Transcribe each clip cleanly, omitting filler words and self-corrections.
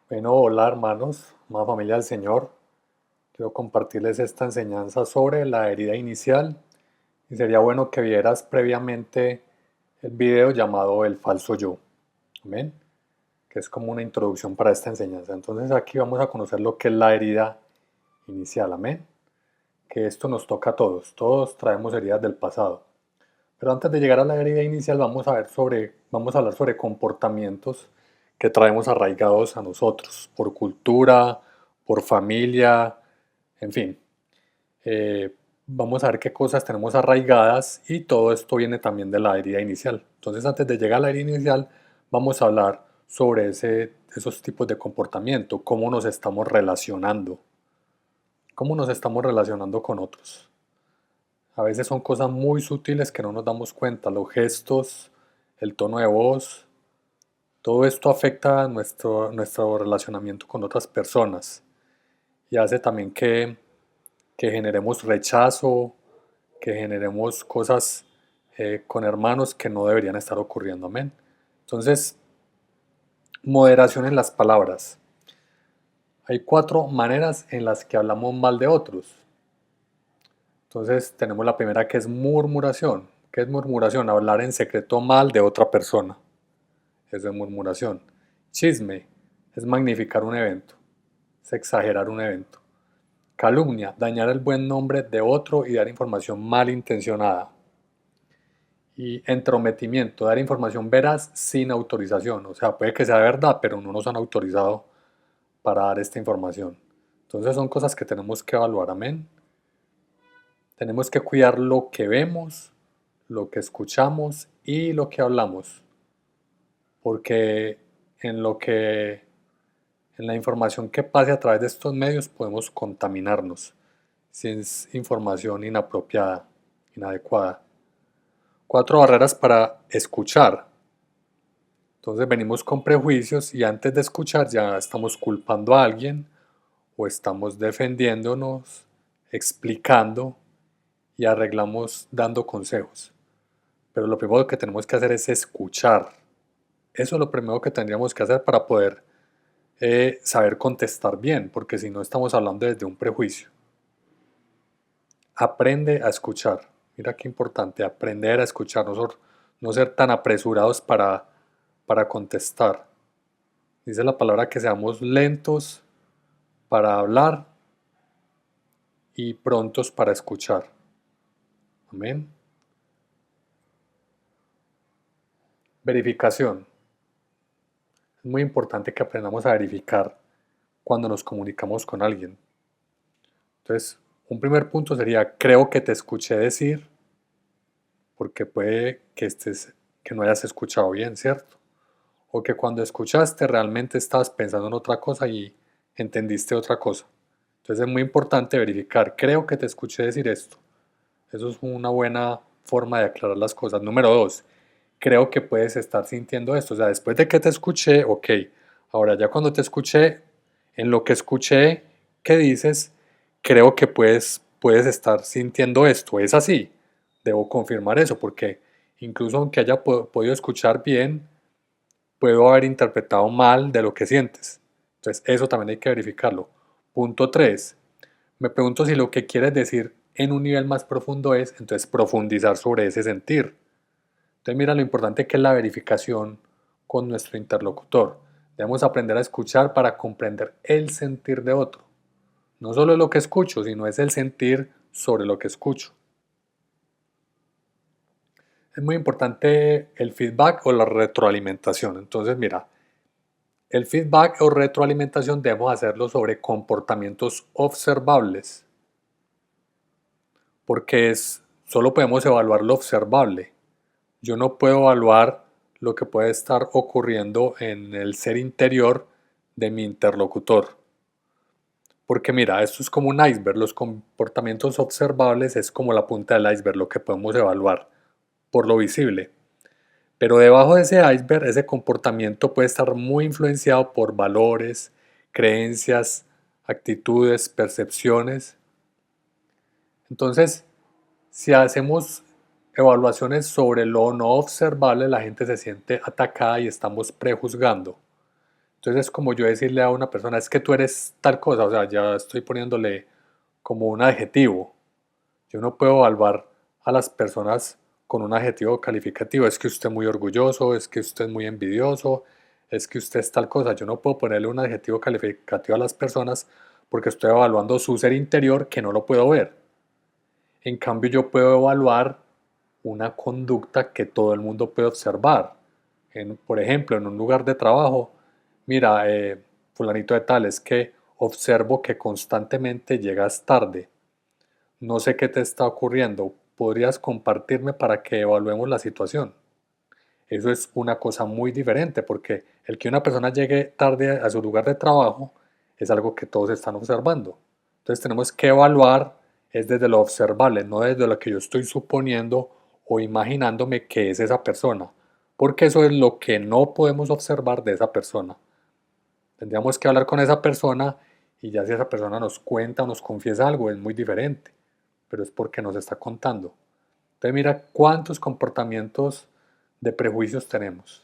Bueno, hola hermanos, amada familia del Señor. Quiero compartirles esta enseñanza sobre la herida inicial y sería bueno que vieras previamente el video llamado El falso yo. Amén. Que es como una introducción para esta enseñanza. Entonces aquí vamos a conocer lo que es la herida inicial. Amén. Que esto nos toca a todos. Todos traemos heridas del pasado. Pero antes de llegar a la herida inicial vamos a hablar sobre comportamientos que traemos arraigados a nosotros, por cultura, por familia, en fin. Vamos a ver qué cosas tenemos arraigadas y todo esto viene también de la herida inicial. Entonces antes de llegar a la herida inicial vamos a hablar sobre esos tipos de comportamiento, cómo nos estamos relacionando con otros. A veces son cosas muy sutiles que no nos damos cuenta, los gestos, el tono de voz, todo esto afecta nuestro relacionamiento con otras personas y hace también que generemos rechazo, que generemos cosas con hermanos que no deberían estar ocurriendo. Amén. Entonces, moderación en las palabras. Hay 4 maneras en las que hablamos mal de otros. Entonces tenemos la primera que es murmuración. ¿Qué es murmuración? Hablar en secreto mal de otra persona. Eso es murmuración. Chisme es magnificar un evento, es exagerar un evento. Calumnia, dañar el buen nombre de otro y dar información malintencionada. Y entrometimiento, dar información veraz sin autorización. O sea, puede que sea verdad, pero no nos han autorizado para dar esta información. Entonces son cosas que tenemos que evaluar, amén. Tenemos que cuidar lo que vemos, lo que escuchamos y lo que hablamos, porque en lo que en la información que pase a través de estos medios podemos contaminarnos si es información inapropiada, inadecuada. 4 barreras para escuchar. Entonces venimos con prejuicios y antes de escuchar ya estamos culpando a alguien o estamos defendiéndonos, explicando y arreglamos dando consejos. Pero lo primero que tenemos que hacer es escuchar. Eso es lo primero que tendríamos que hacer para poder saber contestar bien, porque si no estamos hablando desde un prejuicio. Aprende a escuchar. Mira qué importante, aprender a escuchar, no ser tan apresurados para contestar. Dice la palabra que seamos lentos para hablar y prontos para escuchar. Amén. Verificación. Es muy importante que aprendamos a verificar cuando nos comunicamos con alguien. Entonces, un primer punto sería, creo que te escuché decir, porque puede que no hayas escuchado bien, ¿cierto? O que cuando escuchaste realmente estabas pensando en otra cosa y entendiste otra cosa. Entonces es muy importante verificar, creo que te escuché decir esto. Eso es una buena forma de aclarar las cosas. Número 2, creo que puedes estar sintiendo esto. O sea, después de que te escuché, ok, ahora ya cuando te escuché, en lo que escuché que dices, creo que puedes estar sintiendo esto. Es así. Debo confirmar eso porque incluso aunque haya podido escuchar bien, puedo haber interpretado mal de lo que sientes. Entonces, eso también hay que verificarlo. Punto 3. Me pregunto si lo que quieres decir en un nivel más profundo es, entonces, profundizar sobre ese sentir. Entonces, mira lo importante que es la verificación con nuestro interlocutor. Debemos aprender a escuchar para comprender el sentir de otro. No solo es lo que escucho, sino es el sentir sobre lo que escucho. Es muy importante el feedback o la retroalimentación. Entonces, mira, el feedback o retroalimentación debemos hacerlo sobre comportamientos observables, porque solo podemos evaluar lo observable. Yo no puedo evaluar lo que puede estar ocurriendo en el ser interior de mi interlocutor. Porque mira, esto es como un iceberg, los comportamientos observables es como la punta del iceberg, lo que podemos evaluar por lo visible. Pero debajo de ese iceberg, ese comportamiento puede estar muy influenciado por valores, creencias, actitudes, percepciones. Entonces, si hacemos evaluaciones sobre lo no observable, la gente se siente atacada y estamos prejuzgando. Entonces es como yo decirle a una persona, es que tú eres tal cosa, o sea, ya estoy poniéndole como un adjetivo. Yo no puedo evaluar a las personas con un adjetivo calificativo. Es que usted es muy orgulloso, es que usted es muy envidioso, es que usted es tal cosa. Yo no puedo ponerle un adjetivo calificativo a las personas porque estoy evaluando su ser interior que no lo puedo ver. En cambio, yo puedo evaluar una conducta que todo el mundo puede observar. Por ejemplo, en un lugar de trabajo, mira, fulanito de tal, es que observo que constantemente llegas tarde. No sé qué te está ocurriendo. ¿Podrías compartirme para que evaluemos la situación? Eso es una cosa muy diferente porque el que una persona llegue tarde a su lugar de trabajo es algo que todos están observando. Entonces tenemos que evaluar es desde lo observable, no desde lo que yo estoy suponiendo o imaginándome que es esa persona, porque eso es lo que no podemos observar de esa persona. Tendríamos que hablar con esa persona y ya si esa persona nos cuenta o nos confiesa algo es muy diferente, pero es porque nos está contando. Entonces mira cuántos comportamientos de prejuicios tenemos.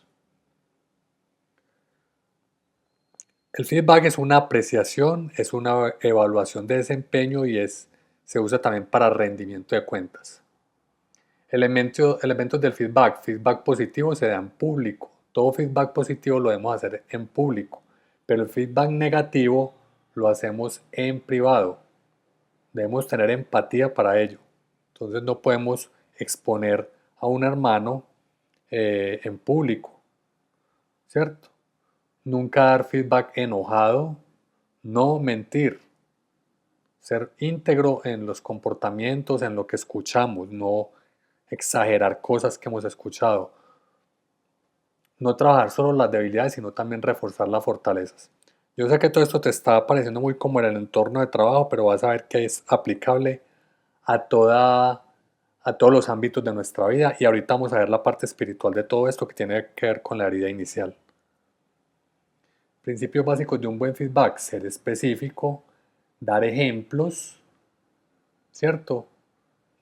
El feedback es una apreciación, es una evaluación de desempeño y se usa también para rendimiento de cuentas. Elementos del feedback. Feedback positivo se da en público. Todo feedback positivo lo debemos hacer en público, pero el feedback negativo lo hacemos en privado. Debemos tener empatía para ello. Entonces no podemos exponer a un hermano en público, ¿cierto? Nunca dar feedback enojado, no mentir, ser íntegro en los comportamientos, en lo que escuchamos, no exagerar cosas que hemos escuchado, no trabajar solo las debilidades, sino también reforzar las fortalezas. Yo sé que todo esto te está pareciendo muy como en el entorno de trabajo, pero vas a ver que es aplicable a todos los ámbitos de nuestra vida y ahorita vamos a ver la parte espiritual de todo esto que tiene que ver con la herida inicial. Principios básicos de un buen feedback: ser específico, dar ejemplos, ¿cierto?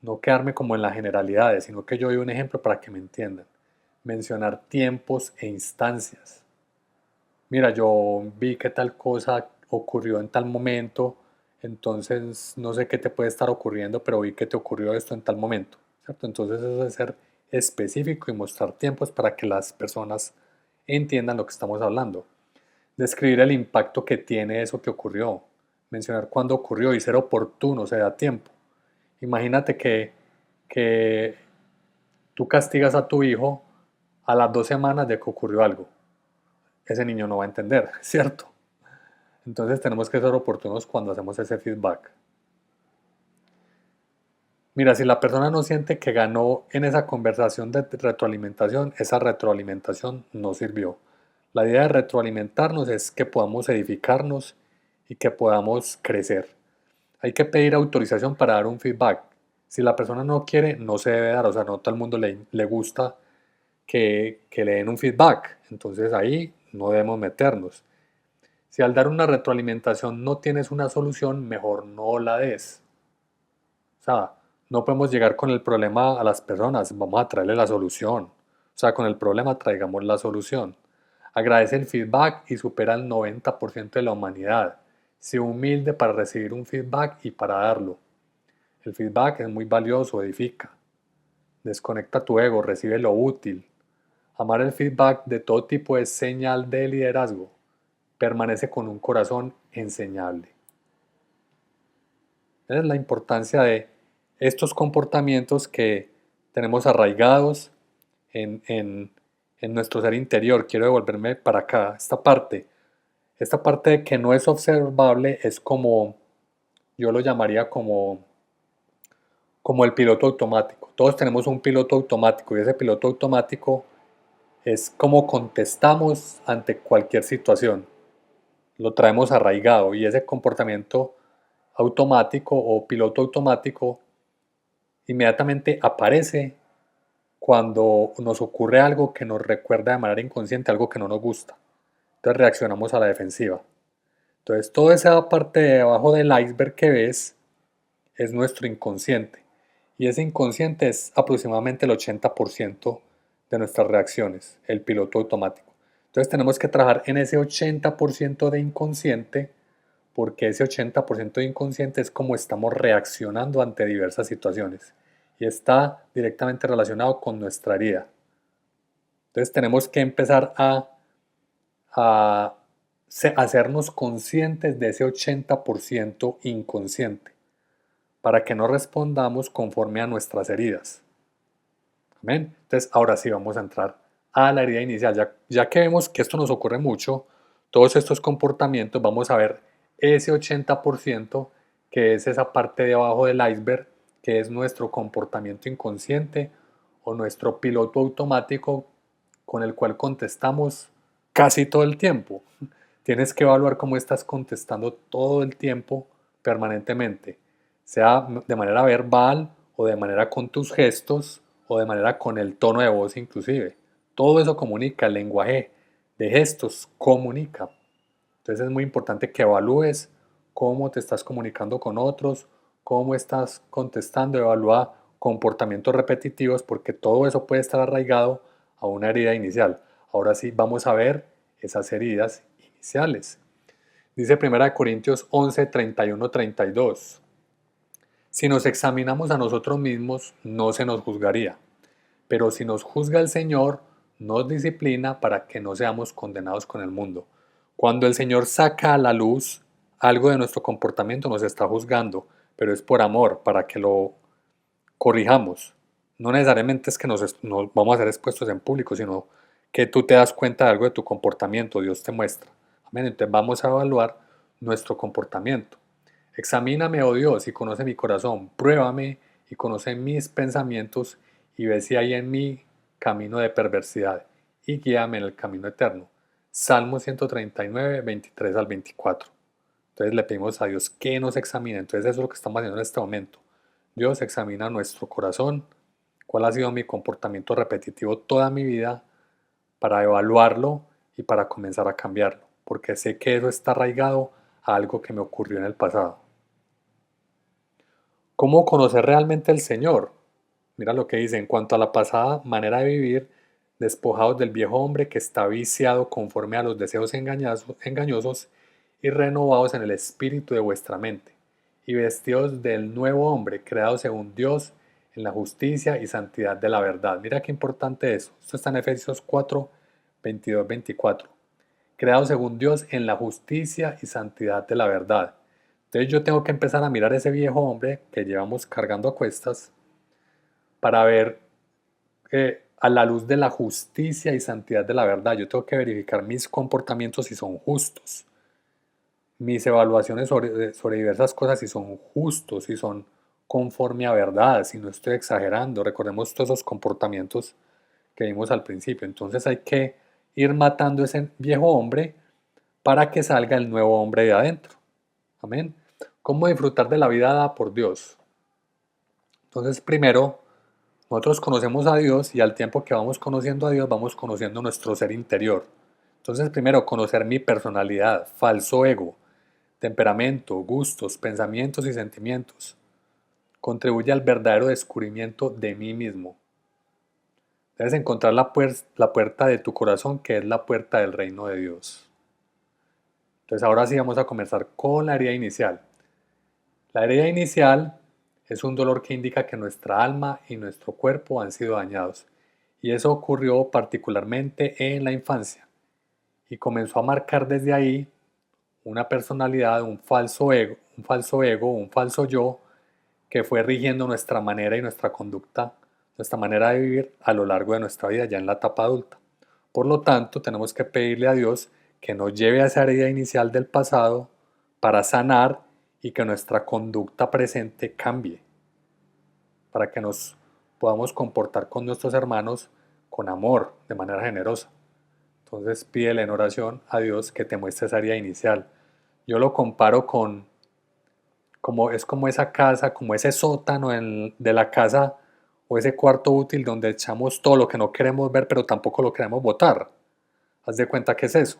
No quedarme como en las generalidades, sino que yo doy un ejemplo para que me entiendan. Mencionar tiempos e instancias. Mira, yo vi que tal cosa ocurrió en tal momento, entonces no sé qué te puede estar ocurriendo, pero vi que te ocurrió esto en tal momento, ¿cierto? Entonces eso es ser específico y mostrar tiempos para que las personas entiendan lo que estamos hablando. Describir el impacto que tiene eso que ocurrió, mencionar cuándo ocurrió y ser oportuno, se da tiempo. Imagínate que tú castigas a tu hijo a las 2 semanas de que ocurrió algo. Ese niño no va a entender, ¿cierto? Entonces tenemos que ser oportunos cuando hacemos ese feedback. Mira, si la persona no siente que ganó en esa conversación de retroalimentación, esa retroalimentación no sirvió. La idea de retroalimentarnos es que podamos edificarnos y que podamos crecer. Hay que pedir autorización para dar un feedback. Si la persona no quiere, no se debe dar. O sea, no a todo el mundo le gusta que le den un feedback. Entonces ahí no debemos meternos. Si al dar una retroalimentación no tienes una solución, mejor no la des. O sea, no podemos llegar con el problema a las personas, vamos a traerle la solución. O sea, con el problema traigamos la solución. Agradece el feedback y supera el 90% de la humanidad. Sé humilde para recibir un feedback y para darlo. El feedback es muy valioso, edifica. Desconecta tu ego, recibe lo útil. Amar el feedback de todo tipo es señal de liderazgo. Permanece con un corazón enseñable. Esa es la importancia de estos comportamientos que tenemos arraigados en nuestro ser interior. Quiero devolverme para acá. Esta parte que no es observable es como, yo lo llamaría como el piloto automático. Todos tenemos un piloto automático y ese piloto automático es como contestamos ante cualquier situación. Lo traemos arraigado y ese comportamiento automático o piloto automático inmediatamente aparece cuando nos ocurre algo que nos recuerda de manera inconsciente algo que no nos gusta. Entonces reaccionamos a la defensiva. Entonces toda esa parte de abajo del iceberg que ves es nuestro inconsciente. Y ese inconsciente es aproximadamente el 80% de nuestras reacciones, el piloto automático. Entonces tenemos que trabajar en ese 80% de inconsciente, porque ese 80% de inconsciente es como estamos reaccionando ante diversas situaciones y está directamente relacionado con nuestra herida. Entonces tenemos que empezar a hacernos conscientes de ese 80% inconsciente para que no respondamos conforme a nuestras heridas. Amén. Entonces ahora sí vamos a entrar a la herida inicial. Ya que vemos que esto nos ocurre mucho, todos estos comportamientos, vamos a ver ese 80% que es esa parte de abajo del iceberg, que es nuestro comportamiento inconsciente o nuestro piloto automático con el cual contestamos casi todo el tiempo. Tienes que evaluar cómo estás contestando todo el tiempo, permanentemente, sea de manera verbal o de manera con tus gestos o de manera con el tono de voz inclusive. Todo eso comunica, el lenguaje de gestos comunica. Entonces es muy importante que evalúes cómo te estás comunicando con otros, cómo estás contestando, evalúa comportamientos repetitivos porque todo eso puede estar arraigado a una herida inicial. Ahora sí, vamos a ver esas heridas iniciales. Dice 1 Corintios 11, 31, 32. Si nos examinamos a nosotros mismos, no se nos juzgaría. Pero si nos juzga el Señor, nos disciplina para que no seamos condenados con el mundo. Cuando el Señor saca a la luz algo de nuestro comportamiento, nos está juzgando, pero es por amor, para que lo corrijamos. No necesariamente es que nos vamos a ser expuestos en público, sino que tú te das cuenta de algo de tu comportamiento, Dios te muestra. Amén. Entonces vamos a evaluar nuestro comportamiento. Examíname, oh Dios, y conoce mi corazón. Pruébame y conoce mis pensamientos y ve si hay en mí camino de perversidad y guíame en el camino eterno. Salmo 139, 23 al 24. Entonces le pedimos a Dios que nos examine. Entonces eso es lo que estamos haciendo en este momento. Dios examina nuestro corazón, cuál ha sido mi comportamiento repetitivo toda mi vida para evaluarlo y para comenzar a cambiarlo, porque sé que eso está arraigado a algo que me ocurrió en el pasado. ¿Cómo conocer realmente al Señor? Mira lo que dice, en cuanto a la pasada manera de vivir, despojados del viejo hombre que está viciado conforme a los deseos engañosos y renovados en el espíritu de vuestra mente, y vestidos del nuevo hombre, creado según Dios en la justicia y santidad de la verdad. Mira qué importante eso. Esto está en Efesios 4, 22, 24. Creado según Dios en la justicia y santidad de la verdad. Entonces yo tengo que empezar a mirar ese viejo hombre que llevamos cargando a cuestas para ver a la luz de la justicia y santidad de la verdad. Yo tengo que verificar mis comportamientos si son justos, mis evaluaciones sobre diversas cosas si son justos, si son conforme a verdad, si no estoy exagerando. Recordemos todos esos comportamientos que vimos al principio. Entonces hay que ir matando ese viejo hombre para que salga el nuevo hombre de adentro. Amén. ¿Cómo disfrutar de la vida dada por Dios? Entonces, primero, nosotros conocemos a Dios y al tiempo que vamos conociendo a Dios, vamos conociendo nuestro ser interior. Entonces, primero, conocer mi personalidad, falso ego, temperamento, gustos, pensamientos y sentimientos. Contribuye al verdadero descubrimiento de mí mismo. Debes encontrar la puerta de tu corazón, que es la puerta del reino de Dios. Entonces, ahora sí vamos a comenzar con la herida inicial. La herida inicial es un dolor que indica que nuestra alma y nuestro cuerpo han sido dañados, y eso ocurrió particularmente en la infancia, y comenzó a marcar desde ahí una personalidad, un falso ego, un falso yo, que fue rigiendo nuestra manera y nuestra conducta, nuestra manera de vivir a lo largo de nuestra vida ya en la etapa adulta. Por lo tanto, tenemos que pedirle a Dios que nos lleve a esa herida inicial del pasado para sanar y que nuestra conducta presente cambie, para que nos podamos comportar con nuestros hermanos con amor, de manera generosa. Entonces pídele en oración a Dios que te muestre esa herida inicial. Yo lo comparo es como esa casa, como ese sótano de la casa o ese cuarto útil donde echamos todo lo que no queremos ver, pero tampoco lo queremos botar. Haz de cuenta que es eso.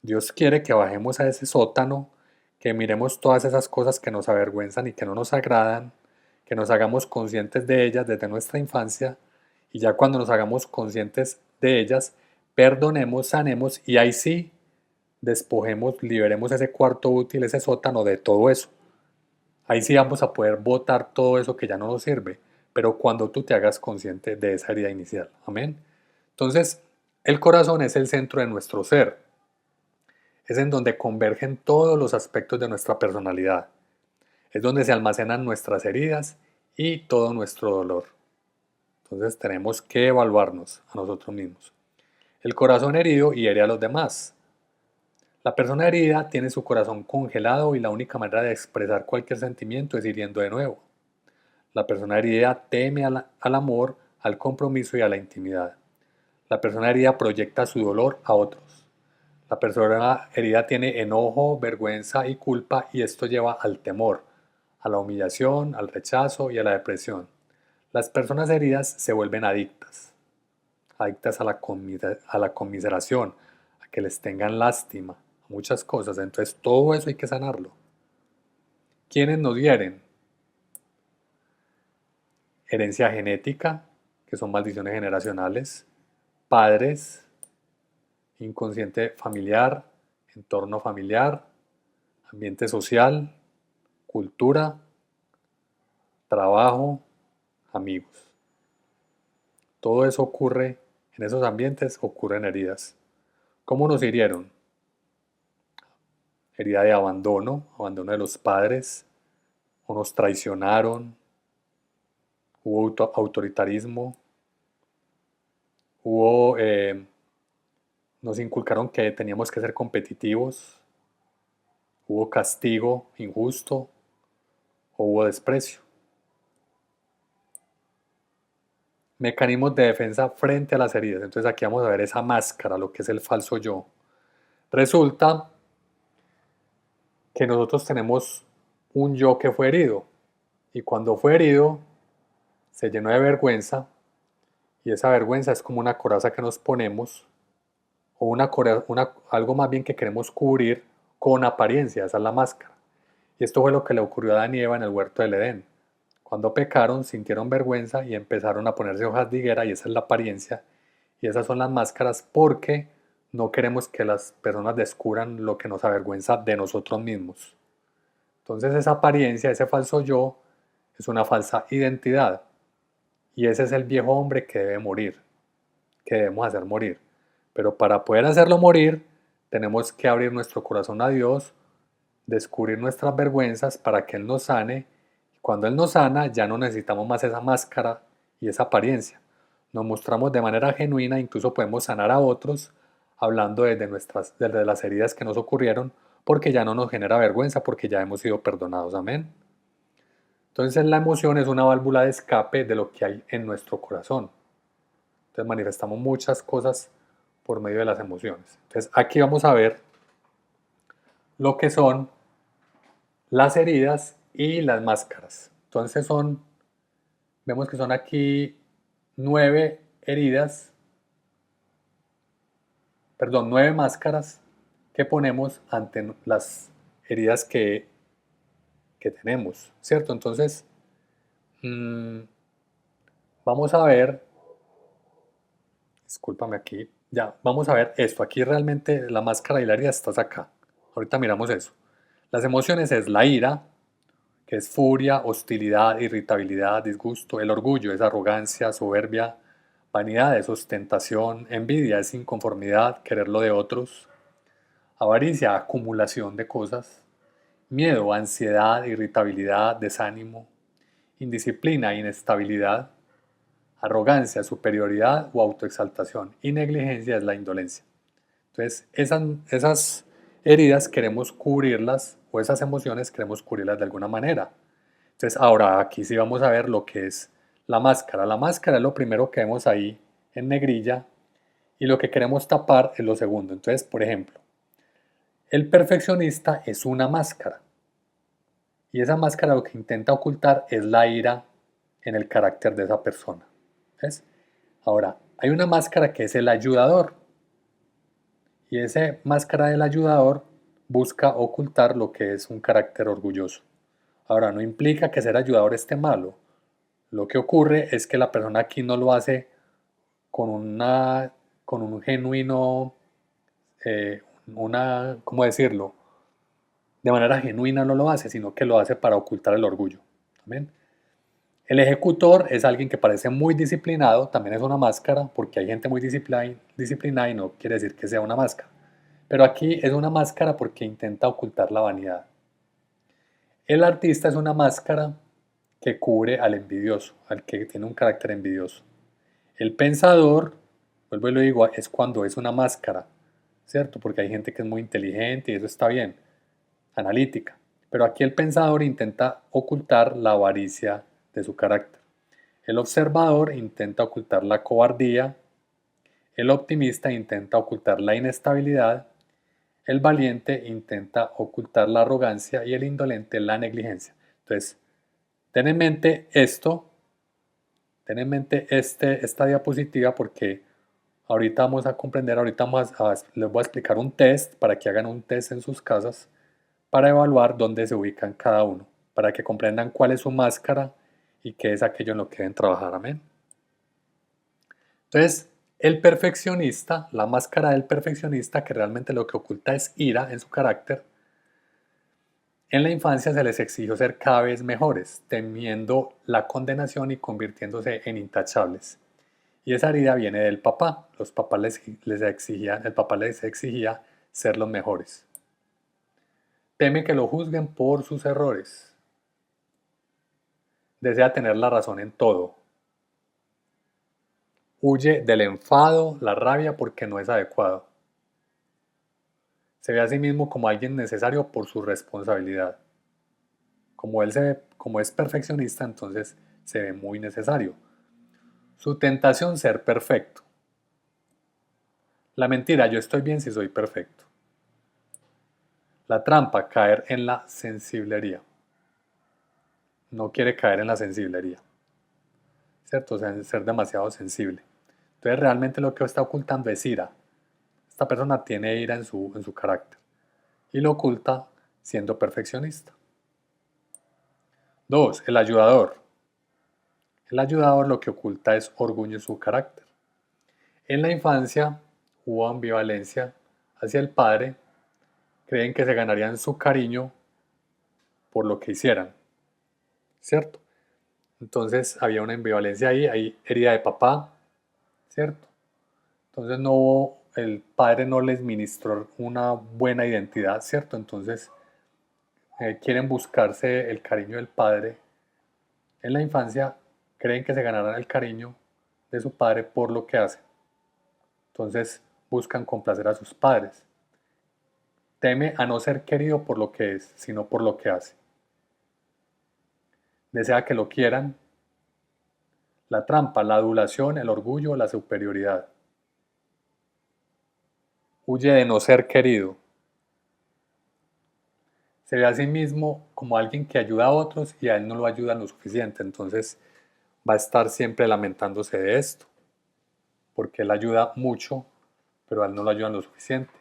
Dios quiere que bajemos a ese sótano, que miremos todas esas cosas que nos avergüenzan y que no nos agradan, que nos hagamos conscientes de ellas desde nuestra infancia, y ya cuando nos hagamos conscientes de ellas, perdonemos, sanemos y ahí sí despojemos, liberemos ese cuarto útil, ese sótano de todo eso. Ahí sí vamos a poder botar todo eso que ya no nos sirve, pero cuando tú te hagas consciente de esa herida inicial. Amén. Entonces, el corazón es el centro de nuestro ser. Es en donde convergen todos los aspectos de nuestra personalidad. Es donde se almacenan nuestras heridas y todo nuestro dolor. Entonces tenemos que evaluarnos a nosotros mismos. El corazón herido hiere a los demás. La persona herida tiene su corazón congelado y la única manera de expresar cualquier sentimiento es hiriendo de nuevo. La persona herida teme al amor, al compromiso y a la intimidad. La persona herida proyecta su dolor a otros. La persona herida tiene enojo, vergüenza y culpa y esto lleva al temor, a la humillación, al rechazo y a la depresión. Las personas heridas se vuelven adictas, adictas a la conmiseración, a que les tengan lástima, a muchas cosas. Entonces todo eso hay que sanarlo. ¿Quiénes nos hieren? Herencia genética, que son maldiciones generacionales, padres, inconsciente familiar, entorno familiar, ambiente social, cultura, trabajo, amigos. Todo eso ocurre en esos ambientes, ocurren heridas. ¿Cómo nos hirieron? Herida de abandono, abandono de los padres, o nos traicionaron, hubo autoritarismo, nos inculcaron que teníamos que ser competitivos, hubo castigo injusto o hubo desprecio. Mecanismos de defensa frente a las heridas. Entonces aquí vamos a ver esa máscara, lo que es el falso yo. Resulta que nosotros tenemos un yo que fue herido y cuando fue herido se llenó de vergüenza y esa vergüenza es como una coraza que nos ponemos o algo más bien que queremos cubrir con apariencia, esa es la máscara. Y esto fue lo que le ocurrió a Adán y Eva en el huerto del Edén. Cuando pecaron, sintieron vergüenza y empezaron a ponerse hojas de higuera y esa es la apariencia. Y esas son las máscaras porque no queremos que las personas descubran lo que nos avergüenza de nosotros mismos. Entonces esa apariencia, ese falso yo, es una falsa identidad. Y ese es el viejo hombre que debe morir, que debemos hacer morir. Pero para poder hacerlo morir, tenemos que abrir nuestro corazón a Dios, descubrir nuestras vergüenzas para que Él nos sane. Cuando Él nos sana, ya no necesitamos más esa máscara y esa apariencia. Nos mostramos de manera genuina, incluso podemos sanar a otros hablando desde las heridas que nos ocurrieron, porque ya no nos genera vergüenza, porque ya hemos sido perdonados. Amén. Entonces la emoción es una válvula de escape de lo que hay en nuestro corazón. Entonces manifestamos muchas cosas por medio de las emociones. Entonces aquí vamos a ver lo que son las heridas y las máscaras. Entonces vemos que son aquí 9 heridas, perdón, 9 máscaras que ponemos ante las heridas que tenemos, ¿cierto? Entonces, vamos a ver, discúlpame aquí, ya, vamos a ver esto, aquí realmente la máscara y la herida estás acá, ahorita miramos eso. Las emociones es la ira, que es furia, hostilidad, irritabilidad, disgusto. El orgullo es arrogancia, soberbia. Vanidad es ostentación. Envidia es inconformidad, querer lo de otros. Avaricia, acumulación de cosas. Miedo, ansiedad, irritabilidad, desánimo. Indisciplina, inestabilidad. Arrogancia, superioridad o autoexaltación. Y negligencia es la indolencia. Entonces, esas heridas queremos cubrirlas, o esas emociones queremos cubrirlas de alguna manera. Entonces, ahora aquí sí vamos a ver lo que es la máscara. La máscara es lo primero que vemos ahí en negrilla y lo que queremos tapar es lo segundo. Entonces, por ejemplo, el perfeccionista es una máscara y esa máscara lo que intenta ocultar es la ira en el carácter de esa persona. ¿Ves? Ahora, hay una máscara que es el ayudador. Y esa máscara del ayudador busca ocultar lo que es un carácter orgulloso. Ahora, no implica que ser ayudador esté malo. Lo que ocurre es que la persona aquí no lo hace con una con un genuino, ¿cómo decirlo? De manera genuina no lo hace, sino que lo hace para ocultar el orgullo. ¿Amén? El ejecutor es alguien que parece muy disciplinado, también es una máscara, porque hay gente muy disciplinada y no quiere decir que sea una máscara. Pero aquí es una máscara porque intenta ocultar la vanidad. El artista es una máscara que cubre al envidioso, al que tiene un carácter envidioso. El pensador, vuelvo y lo digo, es cuando es una máscara, ¿cierto? Porque hay gente que es muy inteligente y eso está bien, analítica. Pero aquí el pensador intenta ocultar la avaricia de su carácter. El observador intenta ocultar la cobardía. El optimista intenta ocultar la inestabilidad. El valiente intenta ocultar la arrogancia y el indolente la negligencia. Entonces, ten en mente esto, ten en mente esta diapositiva porque ahorita vamos a comprender, les voy a explicar un test para que hagan un test en sus casas para evaluar dónde se ubican cada uno, para que comprendan cuál es su máscara y qué es aquello en lo que deben trabajar. Amén. Entonces, el perfeccionista, la máscara del perfeccionista, que realmente lo que oculta es ira en su carácter, en la infancia se les exigió ser cada vez mejores, temiendo la condenación y convirtiéndose en intachables. Y esa herida viene del papá. Los papás el papá les exigía ser los mejores. Teme que lo juzguen por sus errores. Desea tener la razón en todo. Huye del enfado, la rabia porque no es adecuado. Se ve a sí mismo como alguien necesario por su responsabilidad. Como es perfeccionista, entonces se ve muy necesario. Su tentación, ser perfecto. La mentira, yo estoy bien si soy perfecto. La trampa, caer en la sensiblería. No quiere caer en la sensiblería, ¿cierto? O sea, ser demasiado sensible. Entonces realmente lo que está ocultando es ira. Esta persona tiene ira en su carácter y lo oculta siendo perfeccionista. 2. El ayudador. El ayudador lo que oculta es orgullo en su carácter. En la infancia hubo ambivalencia hacia el padre, creen que se ganarían su cariño por lo que hicieran, ¿cierto? Entonces había una ambivalencia ahí, hay herida de papá, ¿cierto? Entonces el padre no les ministró una buena identidad, ¿cierto? Entonces quieren buscarse el cariño del padre. En la infancia creen que se ganarán el cariño de su padre por lo que hace. Entonces buscan complacer a sus padres. Teme a no ser querido por lo que es, sino por lo que hace. Desea que lo quieran. La trampa, la adulación, el orgullo, la superioridad. Huye de no ser querido. Se ve a sí mismo como alguien que ayuda a otros y a él no lo ayudan lo suficiente. Entonces va a estar siempre lamentándose de esto, porque él ayuda mucho, pero a él no lo ayudan lo suficiente.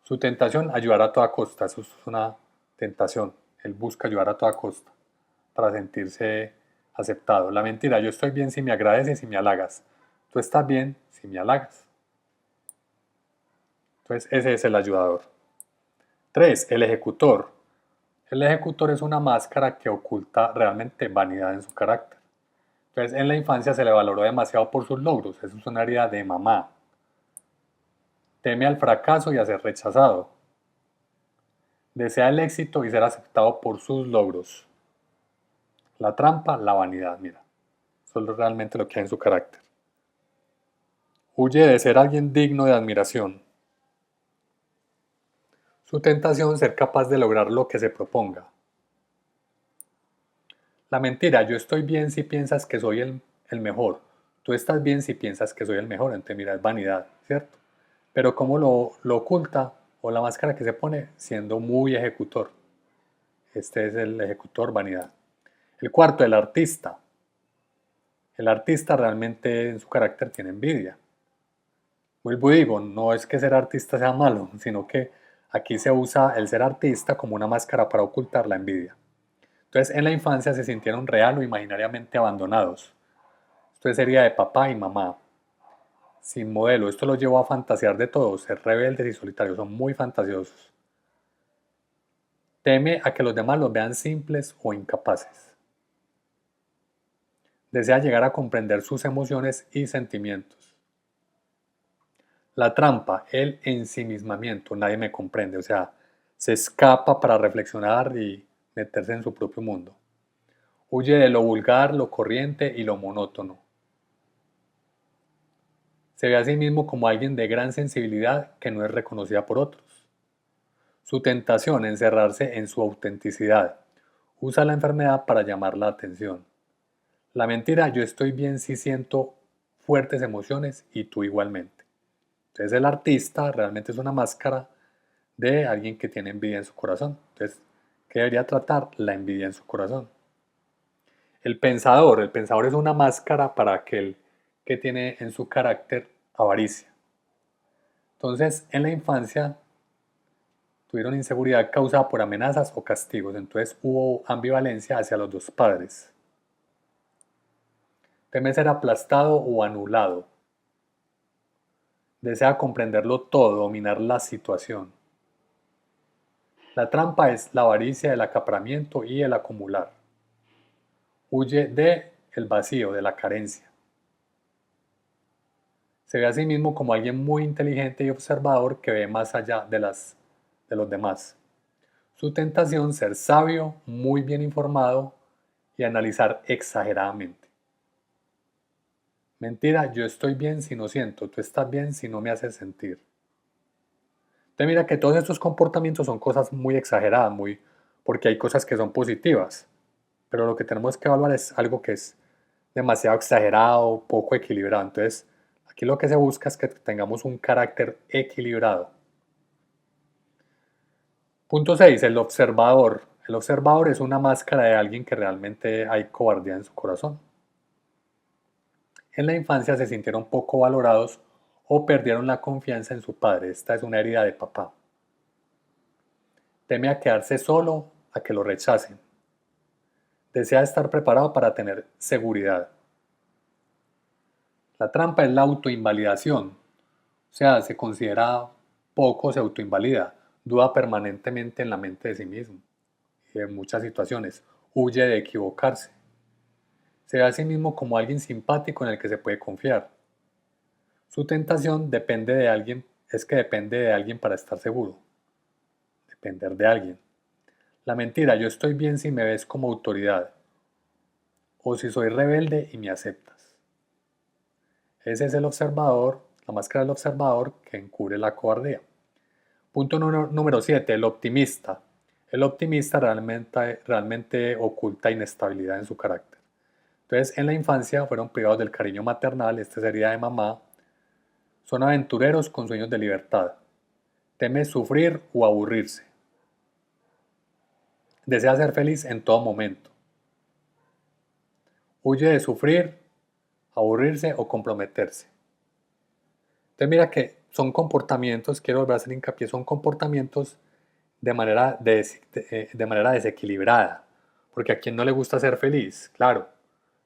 Su tentación, ayudar a toda costa. Eso es una tentación. Él busca ayudar a toda costa para sentirse aceptado. La mentira, yo estoy bien si me agradeces y me halagas. Tú estás bien si me halagas. Entonces ese es el ayudador. 3. El ejecutor. El ejecutor es una máscara que oculta realmente vanidad en su carácter. Entonces en la infancia se le valoró demasiado por sus logros. Eso es una herida de mamá. Teme al fracaso y a ser rechazado. Desea el éxito y ser aceptado por sus logros. La trampa, la vanidad, mira. Eso es realmente lo que hay en su carácter. Huye de ser alguien digno de admiración. Su tentación, ser capaz de lograr lo que se proponga. La mentira, yo estoy bien si piensas que soy el mejor. Tú estás bien si piensas que soy el mejor. Entonces, mira, es vanidad, ¿cierto? Pero ¿cómo lo oculta o la máscara que se pone? Siendo muy ejecutor. Este es el ejecutor, vanidad. El cuarto, el artista. El artista realmente en su carácter tiene envidia. Vuelvo y digo, no es que ser artista sea malo, sino que aquí se usa el ser artista como una máscara para ocultar la envidia. Entonces en la infancia se sintieron real o imaginariamente abandonados. Esto sería de papá y mamá. sin modelo. Esto los llevó a fantasear de todo, ser rebeldes y solitarios, son muy fantasiosos. Teme a que los demás los vean simples o incapaces. Desea llegar a comprender sus emociones y sentimientos. La trampa, el ensimismamiento, nadie me comprende, o sea, se escapa para reflexionar y meterse en su propio mundo. Huye de lo vulgar, lo corriente y lo monótono. Se ve a sí mismo como alguien de gran sensibilidad que no es reconocida por otros. Su tentación, encerrarse en su autenticidad. Usa la enfermedad para llamar la atención. La mentira, yo estoy bien si siento fuertes emociones y tú igualmente. Entonces el artista realmente es una máscara de alguien que tiene envidia en su corazón. Entonces, ¿qué debería tratar? La envidia en su corazón. El pensador es una máscara para aquel que tiene en su carácter avaricia. Entonces, en la infancia tuvieron inseguridad causada por amenazas o castigos, entonces hubo ambivalencia hacia los dos padres. Teme ser aplastado o anulado. Desea comprenderlo todo, dominar la situación. La trampa es la avaricia, el acaparamiento y el acumular. Huye de el vacío, de la carencia. Se ve a sí mismo como alguien muy inteligente y observador que ve más allá de los demás. Su tentación ser sabio, muy bien informado y analizar exageradamente. Mentira, yo estoy bien si no siento, tú estás bien si no me haces sentir. Entonces mira que todos estos comportamientos son cosas muy exageradas, porque hay cosas que son positivas, pero lo que tenemos que evaluar es algo que es demasiado exagerado, poco equilibrado. Entonces, aquí lo que se busca es que tengamos un carácter equilibrado. Punto 6. El observador. El observador es una máscara de alguien que realmente hay cobardía en su corazón. En la infancia se sintieron poco valorados o perdieron la confianza en su padre. Esta es una herida de papá. Teme a quedarse solo, a que lo rechacen. Desea estar preparado para tener seguridad. La trampa es la autoinvalidación. O sea, se considera poco, se autoinvalida. Duda permanentemente en la mente de sí mismo. Y en muchas situaciones huye de equivocarse. Se ve a sí mismo como alguien simpático en el que se puede confiar. Su tentación es que depende de alguien para estar seguro. Depender de alguien. La mentira, yo estoy bien si me ves como autoridad. O si soy rebelde y me aceptas. Ese es el observador, la máscara del observador que encubre la cobardía. Punto número 7, el optimista. El optimista realmente oculta inestabilidad en su carácter. Entonces, en la infancia fueron privados del cariño maternal, este sería de mamá. Son aventureros con sueños de libertad. Teme sufrir o aburrirse. Desea ser feliz en todo momento. Huye de sufrir, aburrirse o comprometerse. Entonces mira que son comportamientos, quiero volver a hacer hincapié, son comportamientos de manera desequilibrada. Porque a quien no le gusta ser feliz, claro,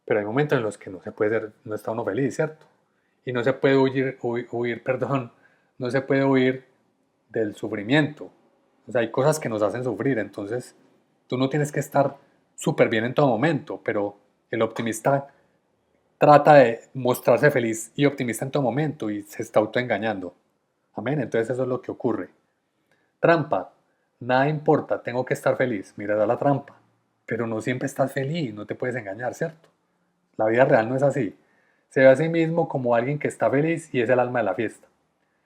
pero hay momentos en los que no se puede ser, no está uno feliz, ¿cierto? Y no se puede huir, no se puede huir del sufrimiento. O sea, hay cosas que nos hacen sufrir, entonces tú no tienes que estar súper bien en todo momento, pero el optimista trata de mostrarse feliz y optimista en todo momento y se está autoengañando. Amén, entonces eso es lo que ocurre. Trampa, nada importa, tengo que estar feliz. Mira, da la trampa, pero no siempre estás feliz, no te puedes engañar, ¿cierto? La vida real no es así. Se ve a sí mismo como alguien que está feliz y es el alma de la fiesta.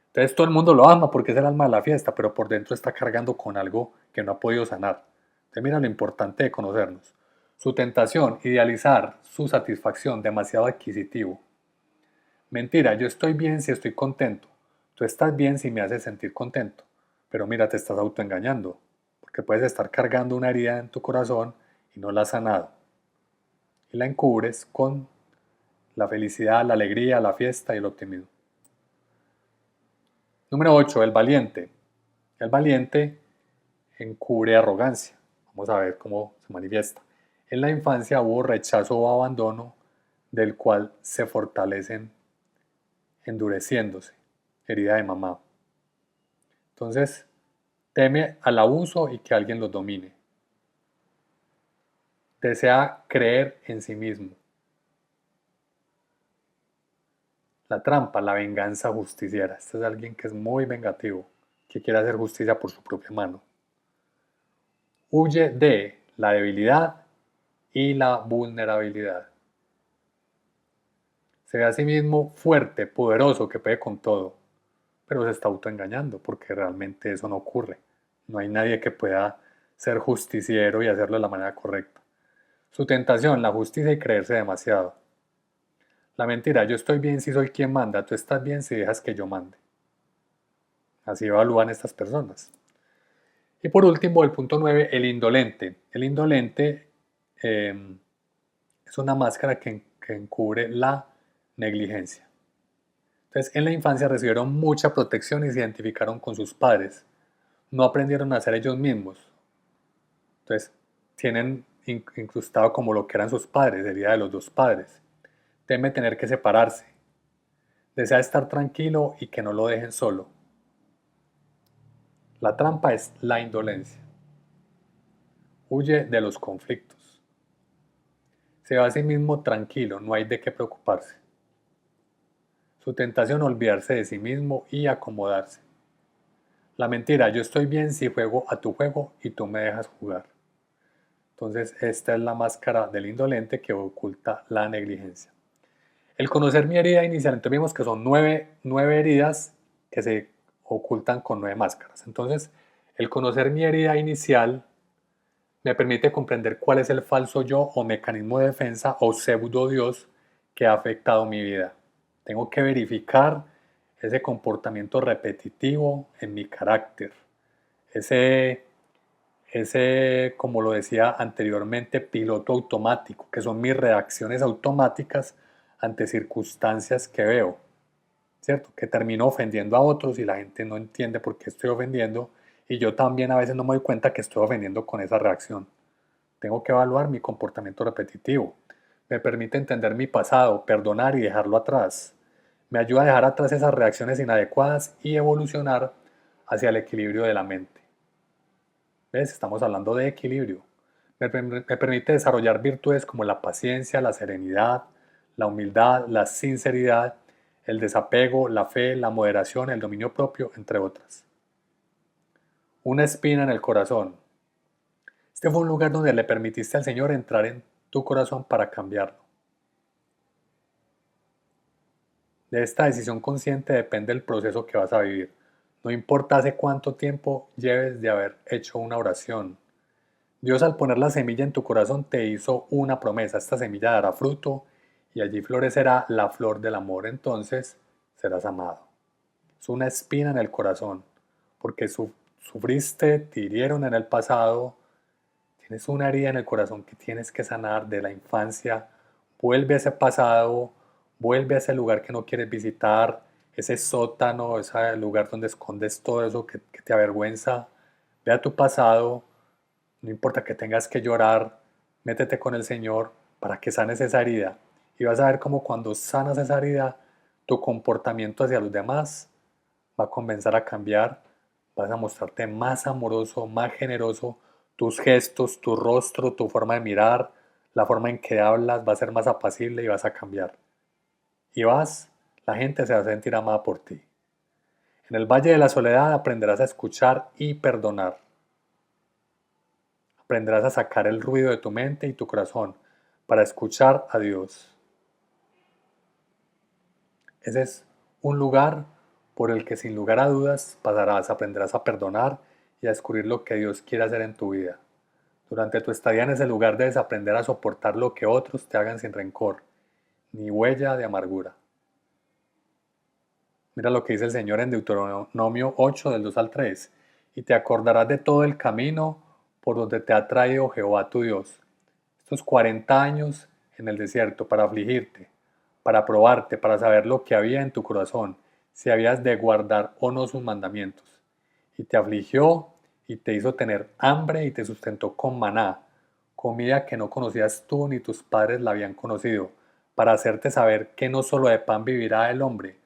Entonces todo el mundo lo ama porque es el alma de la fiesta, pero por dentro está cargando con algo que no ha podido sanar. Entonces mira lo importante de conocernos. Su tentación, idealizar su satisfacción, demasiado adquisitivo. Mentira, yo estoy bien si estoy contento. Tú estás bien si me haces sentir contento. Pero mira, te estás autoengañando, porque puedes estar cargando una herida en tu corazón y no la has sanado. Y la encubres con la felicidad, la alegría, la fiesta y el optimismo. Número 8. El valiente. El valiente encubre arrogancia. Vamos a ver cómo se manifiesta. En la infancia hubo rechazo o abandono del cual se fortalecen endureciéndose, herida de mamá. Entonces, teme al abuso y que alguien los domine. Desea creer en sí mismo. La trampa, la venganza justiciera. Este es alguien que es muy vengativo, que quiere hacer justicia por su propia mano. Huye de la debilidad y la vulnerabilidad. Se ve a sí mismo fuerte, poderoso, que puede con todo, pero se está autoengañando porque realmente eso no ocurre. No hay nadie que pueda ser justiciero y hacerlo de la manera correcta. Su tentación, la justicia y creerse demasiado. La mentira, yo estoy bien si soy quien manda, tú estás bien si dejas que yo mande. Así evalúan estas personas. Y por último, el punto 9, el indolente. El indolente es una máscara que encubre la negligencia. Entonces, en la infancia recibieron mucha protección y se identificaron con sus padres. No aprendieron a ser ellos mismos. Entonces, tienen incrustado como lo que eran sus padres, herida de los dos padres. Teme tener que separarse. Desea estar tranquilo y que no lo dejen solo. La trampa es la indolencia. Huye de los conflictos. Se va a sí mismo tranquilo, no hay de qué preocuparse. Su tentación olvidarse de sí mismo y acomodarse. La mentira, yo estoy bien si juego a tu juego y tú me dejas jugar. Entonces, esta es la máscara del indolente que oculta la negligencia. El conocer mi herida inicial, entonces vimos que son nueve heridas que se ocultan con 9 máscaras. Entonces, el conocer mi herida inicial me permite comprender cuál es el falso yo o mecanismo de defensa o pseudo Dios que ha afectado mi vida. Tengo que verificar ese comportamiento repetitivo en mi carácter, ese, como lo decía anteriormente, piloto automático, que son mis reacciones automáticas ante circunstancias que veo, ¿cierto? Que termino ofendiendo a otros y la gente no entiende por qué estoy ofendiendo y yo también a veces no me doy cuenta que estoy ofendiendo con esa reacción. Tengo que evaluar mi comportamiento repetitivo. Me permite entender mi pasado, perdonar y dejarlo atrás. Me ayuda a dejar atrás esas reacciones inadecuadas y evolucionar hacia el equilibrio de la mente. ¿Ves? Estamos hablando de equilibrio. Me permite desarrollar virtudes como la paciencia, la serenidad, la humildad, la sinceridad, el desapego, la fe, la moderación, el dominio propio, entre otras. Una espina en el corazón. Este fue un lugar donde le permitiste al Señor entrar en tu corazón para cambiarlo. De esta decisión consciente depende el proceso que vas a vivir. No importa hace cuánto tiempo lleves de haber hecho una oración. Dios al poner la semilla en tu corazón te hizo una promesa. Esta semilla dará fruto y allí florecerá la flor del amor. Entonces serás amado. Es una espina en el corazón porque sufriste, te hirieron en el pasado. Tienes una herida en el corazón que tienes que sanar de la infancia. Vuelve a ese pasado, vuelve a ese lugar que no quieres visitar, ese sótano, ese lugar donde escondes todo eso que te avergüenza. Ve a tu pasado, no importa que tengas que llorar, métete con el Señor para que sanes esa herida. Y vas a ver cómo cuando sanas esa herida, tu comportamiento hacia los demás va a comenzar a cambiar, vas a mostrarte más amoroso, más generoso, tus gestos, tu rostro, tu forma de mirar, la forma en que hablas va a ser más apacible y vas a cambiar. Y la gente se va a sentir amada por ti. En el Valle de la Soledad aprenderás a escuchar y perdonar. Aprenderás a sacar el ruido de tu mente y tu corazón para escuchar a Dios. Ese es un lugar por el que sin lugar a dudas pasarás, aprenderás a perdonar y a descubrir lo que Dios quiere hacer en tu vida. Durante tu estadía en ese lugar debes aprender a soportar lo que otros te hagan sin rencor, ni huella de amargura. Mira lo que dice el Señor en Deuteronomio 8 del 2 al 3. Y te acordarás de todo el camino por donde te ha traído Jehová tu Dios, estos 40 años en el desierto para afligirte, para probarte, para saber lo que había en tu corazón, si habías de guardar o no sus mandamientos. Y te afligió y te hizo tener hambre y te sustentó con maná, comida que no conocías tú ni tus padres la habían conocido, para hacerte saber que no solo de pan vivirá el hombre,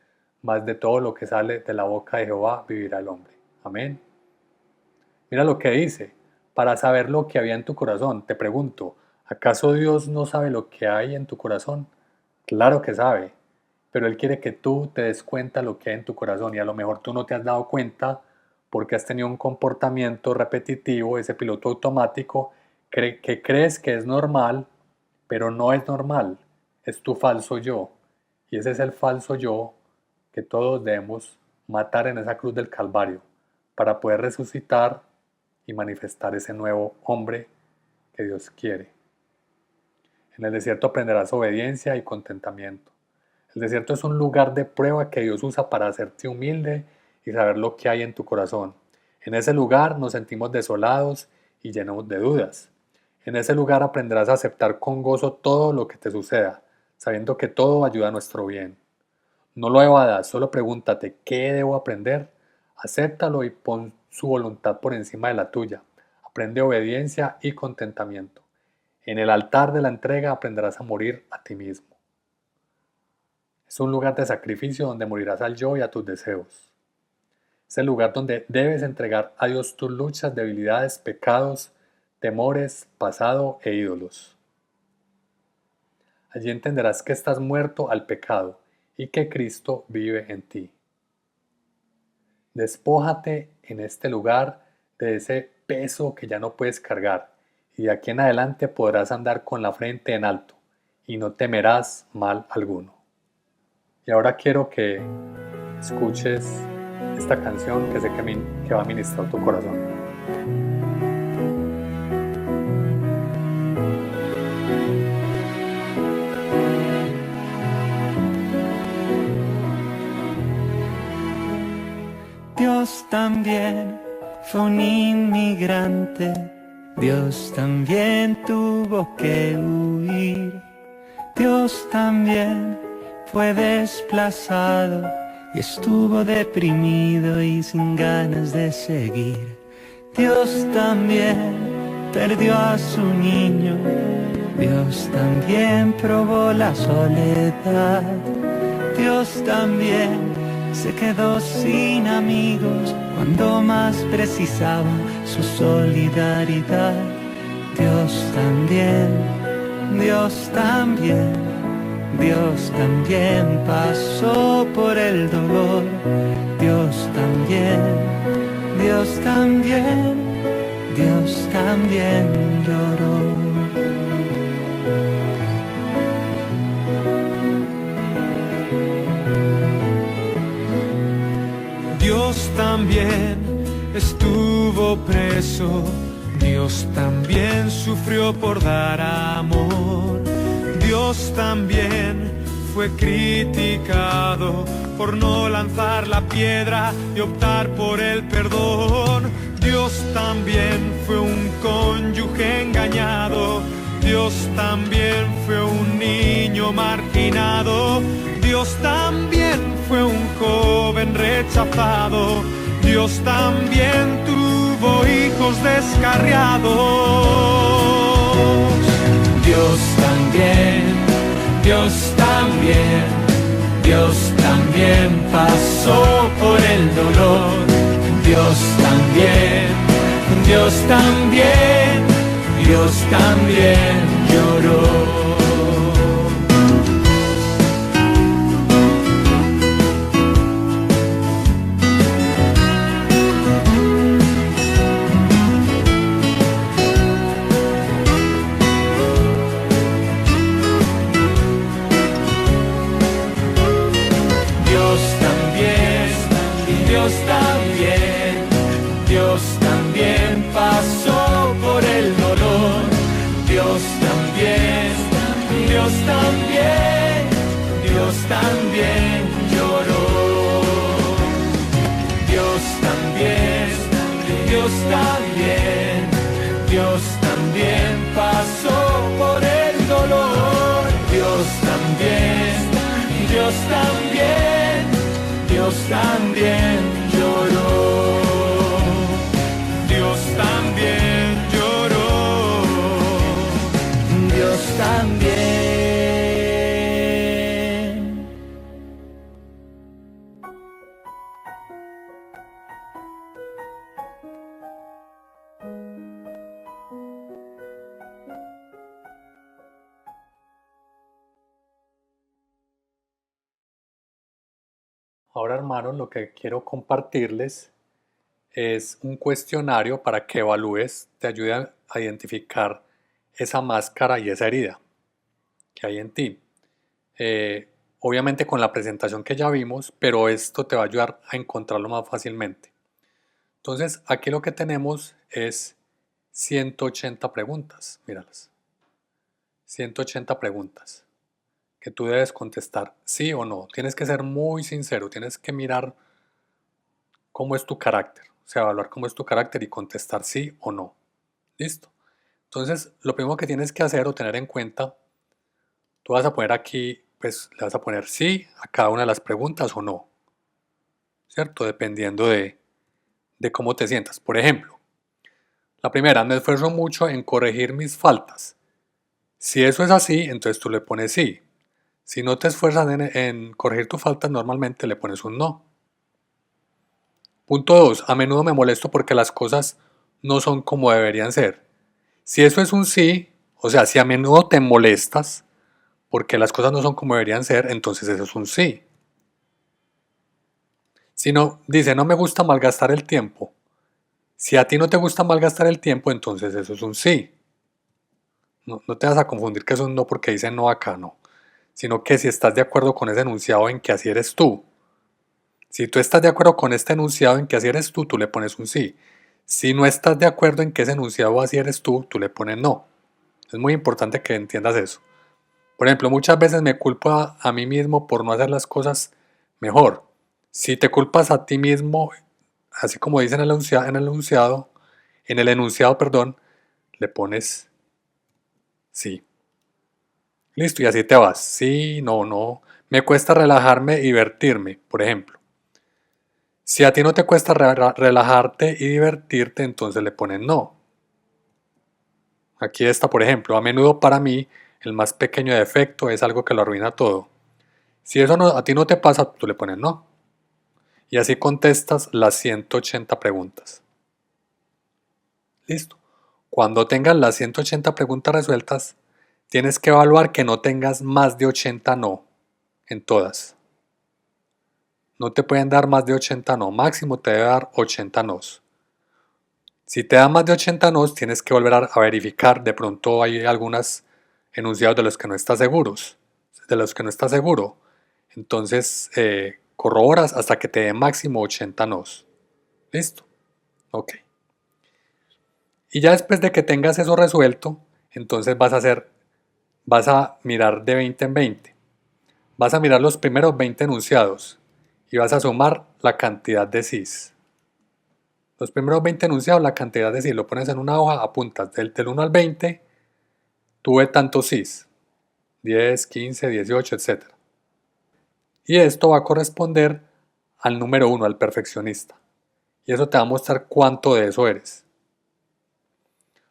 mas de todo lo que sale de la boca de Jehová vivirá el hombre. Amén. Mira lo que dice, para saber lo que había en tu corazón. Te pregunto, ¿acaso Dios no sabe lo que hay en tu corazón? Claro que sabe, pero Él quiere que tú te des cuenta lo que hay en tu corazón y a lo mejor tú no te has dado cuenta porque has tenido un comportamiento repetitivo, ese piloto automático que crees que es normal, pero no es normal, es tu falso yo. Y ese es el falso yo que todos debemos matar en esa cruz del Calvario para poder resucitar y manifestar ese nuevo hombre que Dios quiere. En el desierto aprenderás obediencia y contentamiento. El desierto es un lugar de prueba que Dios usa para hacerte humilde y saber lo que hay en tu corazón. En ese lugar nos sentimos desolados y llenos de dudas. En ese lugar aprenderás a aceptar con gozo todo lo que te suceda, sabiendo que todo ayuda a nuestro bien. No lo evadas, solo pregúntate, ¿qué debo aprender? Acéptalo y pon su voluntad por encima de la tuya. Aprende obediencia y contentamiento. En el altar de la entrega aprenderás a morir a ti mismo. Es un lugar de sacrificio donde morirás al yo y a tus deseos. Es el lugar donde debes entregar a Dios tus luchas, debilidades, pecados, temores, pasado e ídolos. Allí entenderás que estás muerto al pecado y que Cristo vive en ti. Despójate en este lugar de ese peso que ya no puedes cargar y de aquí en adelante podrás andar con la frente en alto y no temerás mal alguno. Y ahora quiero que escuches esta canción que sé que va a ministrar tu corazón. Dios también fue un inmigrante, Dios también tuvo que huir, Dios también fue desplazado y estuvo deprimido y sin ganas de seguir. Dios también perdió a su niño, Dios también probó la soledad, Dios también se quedó sin amigos cuando más precisaba su solidaridad. Dios también, Dios también, Dios también pasó por el dolor. Dios también, Dios también, Dios también lloró. Dios también estuvo preso, Dios también sufrió por dar amor, Dios también fue criticado por no lanzar la piedra y optar por el perdón. Dios también fue un cónyuge engañado, Dios también fue un niño marginado, Dios también fue un joven rechazado, Dios también tuvo hijos descarriados. Dios también, Dios también, Dios también pasó por el dolor. Dios también, Dios también, Dios también lloró. Dios también pasó por el dolor, Dios también Ahora, hermanos, lo que quiero compartirles es un cuestionario para que evalúes, te ayude a identificar esa máscara y esa herida que hay en ti. Obviamente con la presentación que ya vimos, pero esto te va a ayudar a encontrarlo más fácilmente. Entonces, aquí lo que tenemos es 180 preguntas, míralas. 180 preguntas que tú debes contestar sí o no. Tienes que ser muy sincero, tienes que mirar cómo es tu carácter, o sea, evaluar cómo es tu carácter y contestar sí o no. ¿Listo? Entonces, lo primero que tienes que hacer o tener en cuenta, tú vas a poner aquí, pues le vas a poner sí a cada una de las preguntas o no, ¿cierto? Dependiendo de cómo te sientas. Por ejemplo, la primera, me esfuerzo mucho en corregir mis faltas. Si eso es así, entonces tú le pones sí. Si no te esfuerzas en corregir tus faltas, normalmente le pones un no. Punto 2. A menudo me molesto porque las cosas no son como deberían ser. Si eso es un sí, o sea, si a menudo te molestas porque las cosas no son como deberían ser, entonces eso es un sí. Si no, dice, no me gusta malgastar el tiempo. Si a ti no te gusta malgastar el tiempo, entonces eso es un sí. No te vas a confundir que es un no porque dice no acá, no. Sino que si estás de acuerdo con ese enunciado en que así eres tú. Si tú estás de acuerdo con este enunciado en que así eres tú le pones un sí. Si no estás de acuerdo en que ese enunciado así eres tú le pones no. Es muy importante que entiendas eso. Por ejemplo, muchas veces me culpo a mí mismo por no hacer las cosas mejor. Si te culpas a ti mismo, así como dice en el enunciado, perdón, le pones sí. Listo, y así te vas. Sí, no, no. Me cuesta relajarme y divertirme, por ejemplo. Si a ti no te cuesta relajarte y divertirte, entonces le pones no. Aquí está, por ejemplo, a menudo para mí el más pequeño defecto es algo que lo arruina todo. Si eso a ti no te pasa, tú le pones no. Y así contestas las 180 preguntas. Listo. Cuando tengas las 180 preguntas resueltas, tienes que evaluar que no tengas más de 80 no en todas. No te pueden dar más de 80 no, máximo te debe dar 80 nos. Si te da más de 80 nos, tienes que volver a verificar. De pronto hay algunos enunciados de los que no estás seguro. Entonces, corroboras hasta que te dé máximo 80 nos. ¿Listo? Ok. Y ya después de que tengas eso resuelto, entonces vas a mirar de 20 en 20. Vas a mirar los primeros 20 enunciados y vas a sumar la cantidad de sís. Los primeros 20 enunciados, la cantidad de sís, lo pones en una hoja, apuntas del 1 al 20, tuve tantos sís, 10, 15, 18, etc. Y esto va a corresponder al número 1, al perfeccionista. Y eso te va a mostrar cuánto de eso eres.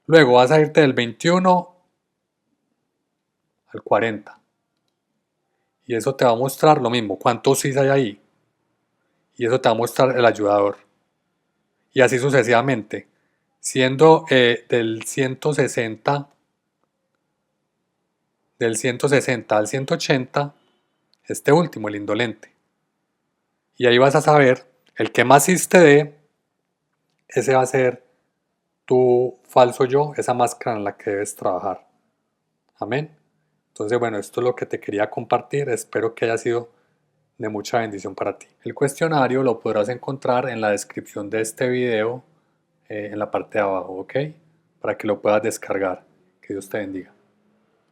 Luego vas a irte del 21 al 40. Y eso te va a mostrar lo mismo, cuántos sís hay ahí. Y eso te va a mostrar el ayudador. Y así sucesivamente. Siendo del 160 al 180, este último, el indolente. Y ahí vas a saber, el que más sís te dé, ese va a ser tu falso yo, esa máscara en la que debes trabajar. Amén. Entonces, bueno, esto es lo que te quería compartir. Espero que haya sido de mucha bendición para ti. El cuestionario lo podrás encontrar en la descripción de este video, en la parte de abajo, ¿ok? Para que lo puedas descargar. Que Dios te bendiga.